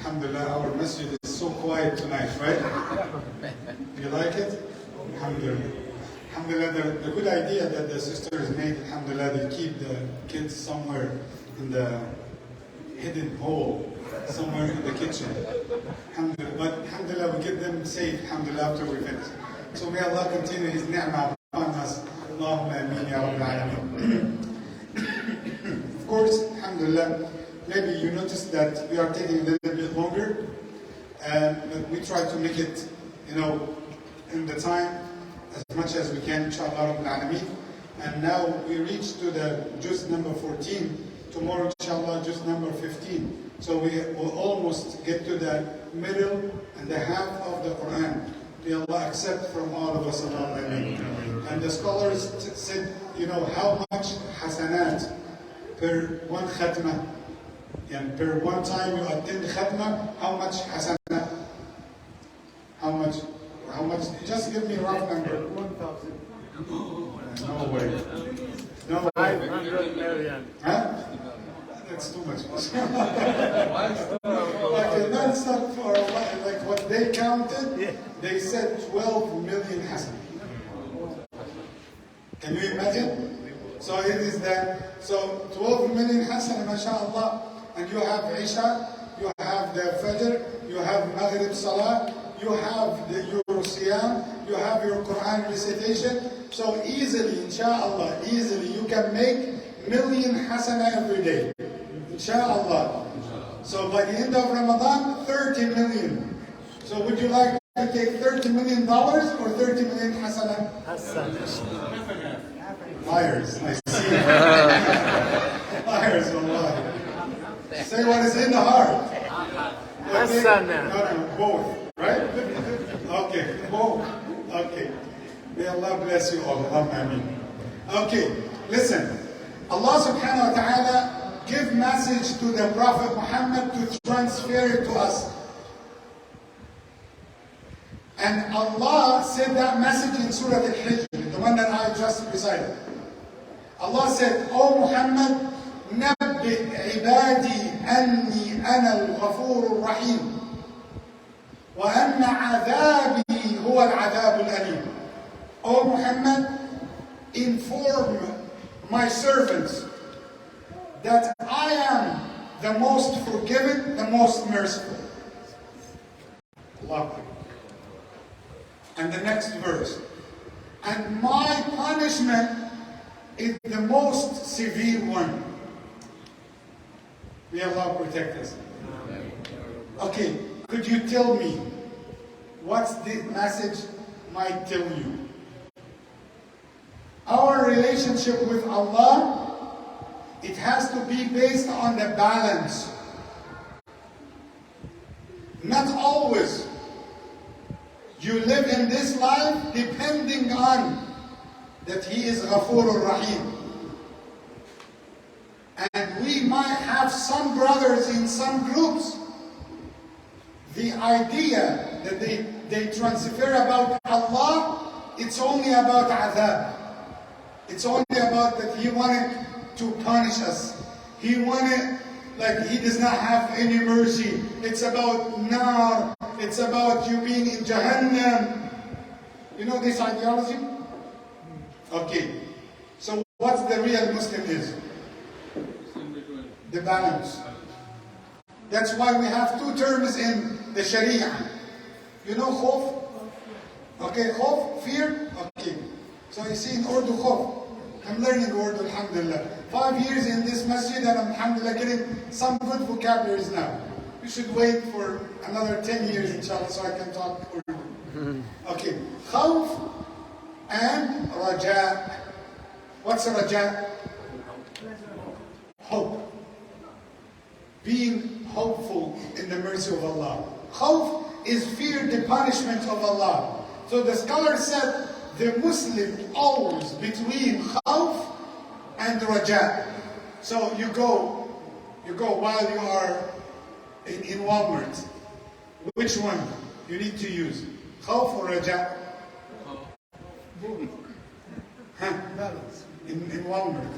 Alhamdulillah, our masjid is so quiet tonight, right? You like it? Alhamdulillah. Alhamdulillah, the good idea that the sisters made, alhamdulillah, they keep the kids somewhere in the hidden hole, somewhere in the kitchen. Alhamdulillah, but alhamdulillah, we get them safe, alhamdulillah, after we finish. So may Allah continue His ni'mah upon us. Allahumma ameen ya Rabbil Alameen. Of course, alhamdulillah, maybe you noticed that we are taking a little bit longer, but we try to make it, in the time as much as we can, inshallah Rabbil Alameen. And now we reach to the juz number 14. Tomorrow, inshallah, juz number 15. So we will almost get to the middle and the half of the Quran. May Allah accept from all of us. And the scholars said, how much hasanat per one khatmah, and per one time you attend khatmah, how much hasanat? How much? Just give me a rough number. 1,000. No way. No way. 500 million. Huh? That's too much. That's not for like what they counted. They said 12 million hasan. Can you imagine? So it is that. So 12 million hasan, mashallah. And you have Isha, you have the Fajr, you have Maghrib Salah, you have your Siyam, you have your Quran recitation. So easily, inshallah, you can make million hasana every day. Inshallah. So by the end of Ramadan, 30 million. So would you like to take $30 million or 30 million hasana? Liars, I see. Liars, Allah. Say what is in the heart. Okay. No, both, right? Okay, both. Okay. May Allah bless you all. Ameen. Okay, listen. Allah subhanahu wa ta'ala give message to the Prophet Muhammad to transfer it to us. And Allah said that message in Surah Al-Hijr, the one that I just recited. Allah said, "O Muhammad, نبئ عبادي أني أنا الغفور الرحيم وأن عذابي هو العذاب الأليم." O Muhammad, inform my servants that I am the most forgiving, the most merciful. Allah. And the next verse. And my punishment is the most severe one. May Allah protect us. Okay, could you tell me what's the message might tell you? Our relationship with Allah, it has to be based on the balance. Not always. You live in this life depending on that He is Ghafurur Rahim. And we might have some brothers in some groups. The idea that they transfer about Allah, it's only about adhab. It's only about that He wanted to punish us. He wanted, like He does not have any mercy. It's about nar. It's about you being in Jahannam. You know this ideology? Okay. So what's the real Muslim is? The balance. That's why we have two terms in the Sharia. You know khawf? Okay, khawf, fear? Okay. So you see in Urdu khawf. I'm learning Urdu, alhamdulillah. 5 years in this masjid and alhamdulillah getting some good vocabularies now. We should wait for another 10 years inshallah so I can talk Urdu. Okay. Khawf and raja. What's raja? Hope. Being hopeful in the mercy of Allah. Khawf is fear the punishment of Allah. So the scholar said the Muslim always between khawf and raja. So you go while you are in Walmart. Which one you need to use? Khawf or raja? Huh? In Walmart.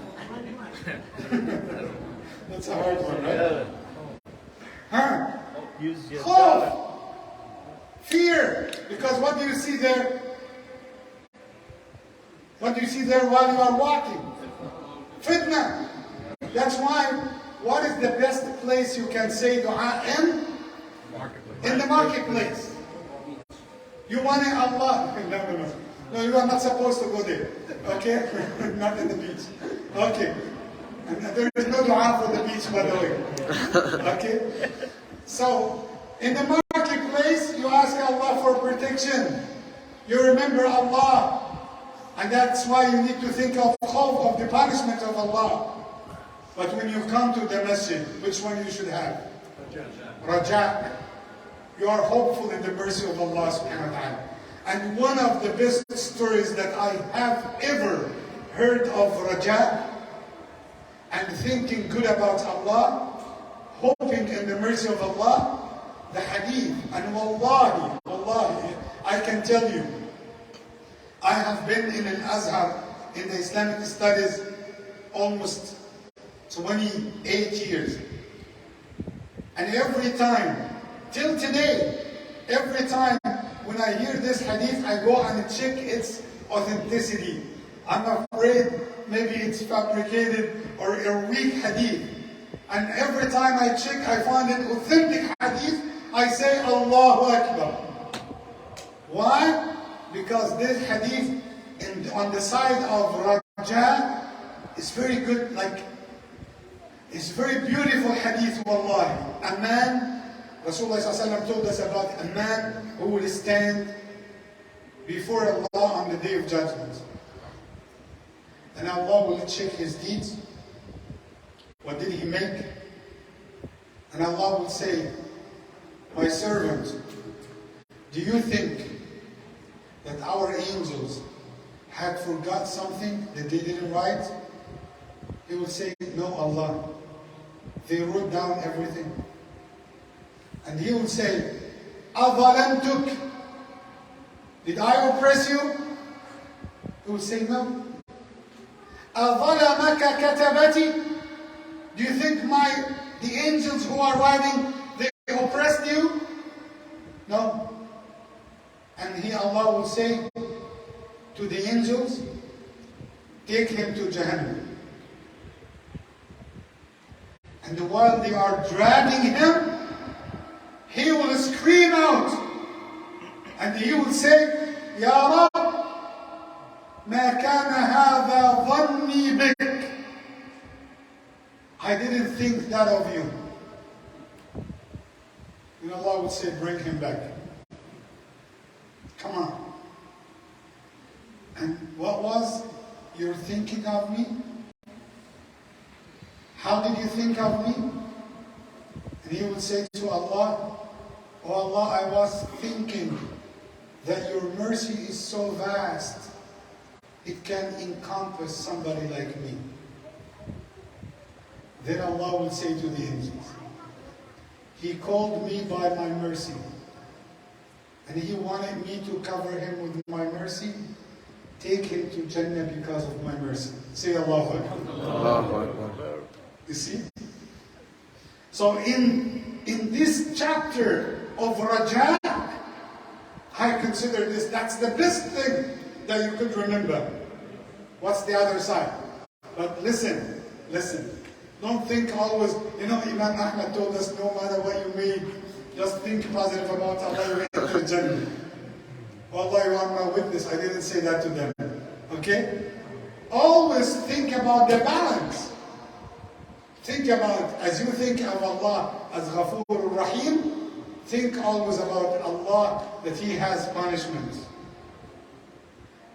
That's a hard one, right? Huh? Khawf. Fear. Because what do you see there? What do you see there while you are walking? Fitna. That's why, what is the best place you can say dua in? In the marketplace. You want it, Allah? No, you are not supposed to go there. Okay? Not in the beach. Okay. And there is no dua for the beach, by the way. Okay? So, in the marketplace, you ask Allah for protection. You remember Allah. And that's why you need to think of khawf, of the punishment of Allah. But when you come to the masjid, which one you should have? Raja. You are hopeful in the mercy of Allah subhanahu wa ta'ala. And one of the best stories that I have ever heard of Raja, and thinking good about Allah, hoping in the mercy of Allah, the hadith. And wallahi, I can tell you, I have been in Al-Azhar, in the Islamic studies, almost 28 years. And every time, till today, every time when I hear this hadith, I go and check its authenticity. I'm afraid maybe it's fabricated or a weak hadith. And every time I check, I find an authentic hadith, I say Allahu Akbar. Why? Because this hadith on the side of Raja is very good, it's very beautiful hadith, wallahi. A man, Rasulullah ﷺ told us about a man who will stand before Allah on the day of judgment. And Allah will check his deeds. What did he make? And Allah will say, my servant, do you think that our angels had forgot something that they didn't write? He will say, no, Allah. They wrote down everything. And he will say, أَظَلَمْتُكَ? Did I oppress you? He will say, no. أَظَلَمَكَ كَتَبَتِي? Do you think the angels who are writing, they oppressed you? No. And Allah will say to the angels, take him to Jahannam. And while they are dragging him, he will scream out. And he will say, Ya Rab, ما كان هذا ظني بك. I didn't think that of you. And Allah will say, bring him back. Come on. And what was your thinking of me? How did you think of me? And he will say to Allah, oh Allah, I was thinking that your mercy is so vast, it can encompass somebody like me. Then Allah will say to the angels, he called me by my mercy, and he wanted me to cover him with my mercy. Take him to Jannah because of my mercy. Say Allahu Akbar. Allahu Akbar. You see? So in this chapter of Raja, I consider that's the best thing that you could remember. What's the other side? But listen. Don't think always, Imam Ahmed told us, no matter what you made, just think positive about Allah, you enter the Jannah. Wallah, you are my witness, I didn't say that to them. Okay? Always think about the balance. Think about, as you think of Allah as Ghafoor Rahim, think always about Allah that He has punishment.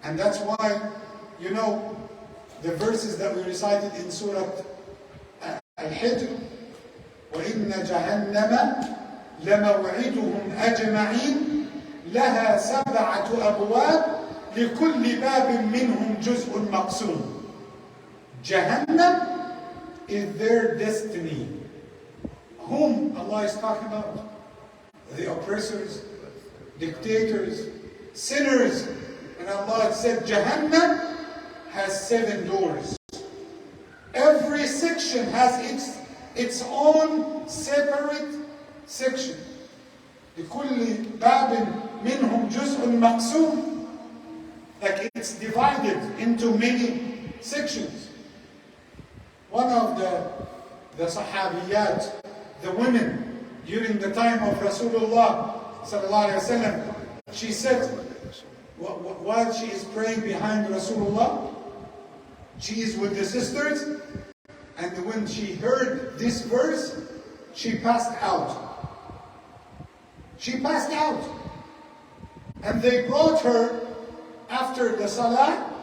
And that's why, the verses that we recited in Surah Al-Hijr, وَإِنَّ جَهَنَّمَ لَمَوْعِدُهُمْ أَجْمَعِينَ لَهَا سَبْعَةُ أَبْوَابٍ لِكُلِّ بَابٍ مِّنْهُمْ جُزْءٌ مَقْسُومٌ. Jahannam is their destiny. Whom Allah is talking about? The oppressors, dictators, sinners. And Allah said Jahannam has 7 doors. Every section has its own separate section. لكل باب منهم جزء مقسوم. Like it's divided into many sections. One of the Sahabiyat, the women during the time of Rasulullah sallallahu alaihi wasallam, she said, while she is praying behind Rasulullah, she is with the sisters, and when she heard this verse, she passed out. She passed out. And they brought her after the salah.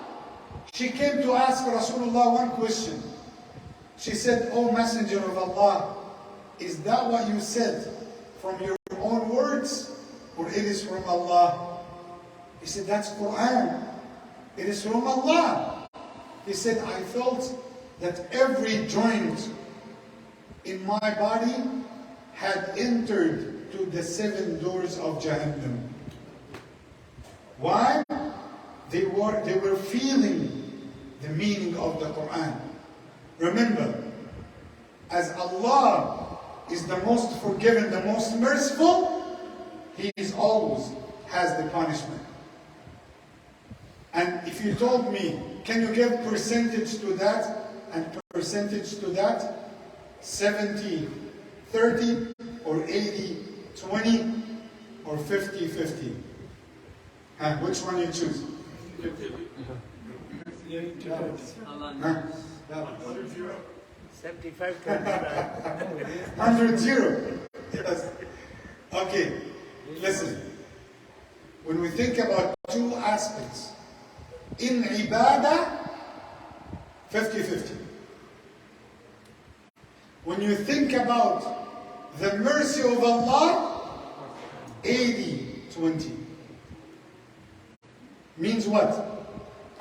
She came to ask Rasulullah one question. She said, "O Messenger of Allah, is that what you said from your own words, or it is from Allah?" He said, "That's Quran. It is from Allah." He said, "I felt that every joint in my body had entered to the 7 doors of Jahannam." Why? They were feeling the meaning of the Quran. Remember, as Allah is the most forgiving, the most merciful, He is always has the punishment. And if you told me, can you give percentage to that and percentage to that? 70-30 or 80-20 or 50-50? Which one you choose? 100-0. Yes. Okay, listen. When we think about two aspects, in ibadah, 50-50. When you think about the mercy of Allah, 80-20. Means what?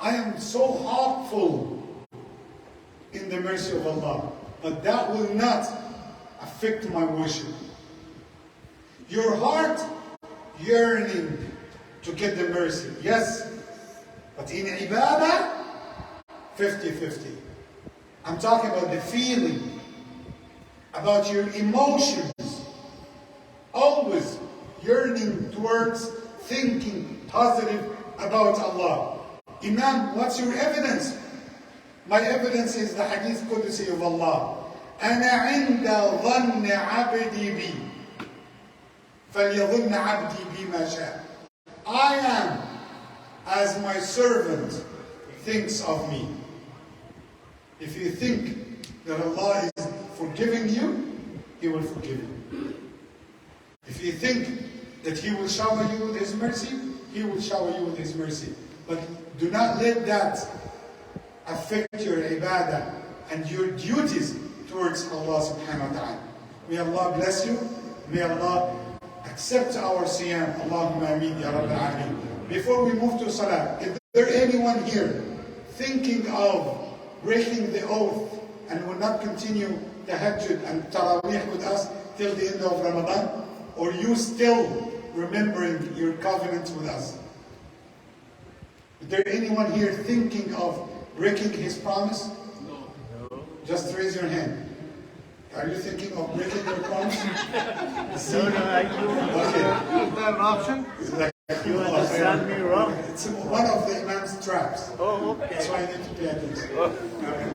I am so hopeful in the mercy of Allah, but that will not affect my worship. Your heart yearning to get the mercy, yes, but in ibadah, 50-50. I'm talking about the feeling, about your emotions, always yearning towards thinking positive about Allah. Imam, what's your evidence? My evidence is the Hadith Qudsi of Allah. أَنَا عِنْدَ ظَنِّ عَبْدِي بِي فَلْيَظُنَّ عَبْدِي بِمَا شَاءَ. I am as my servant thinks of me. If you think that Allah is forgiving you, He will forgive you. If you think that He will shower you with His mercy, He will shower you with His mercy. But do not let that affect your ibadah and your duties towards Allah subhanahu wa ta'ala. May Allah bless you. May Allah accept our siyam. Allahumma ameen ya Rabbil Alameen. Before we move to salah, is there anyone here thinking of breaking the oath and will not continue tahajjud and Taraweeh with us till the end of Ramadan? Or you still remembering your covenant with us? Is there anyone here thinking of breaking his promise? No. Just raise your hand. Are you thinking of breaking your promise? No, I do. Okay. Is that an option? You understand me wrong? It's one of the Imam's traps. Oh, okay. That's why I need to pay attention. Oh. Okay.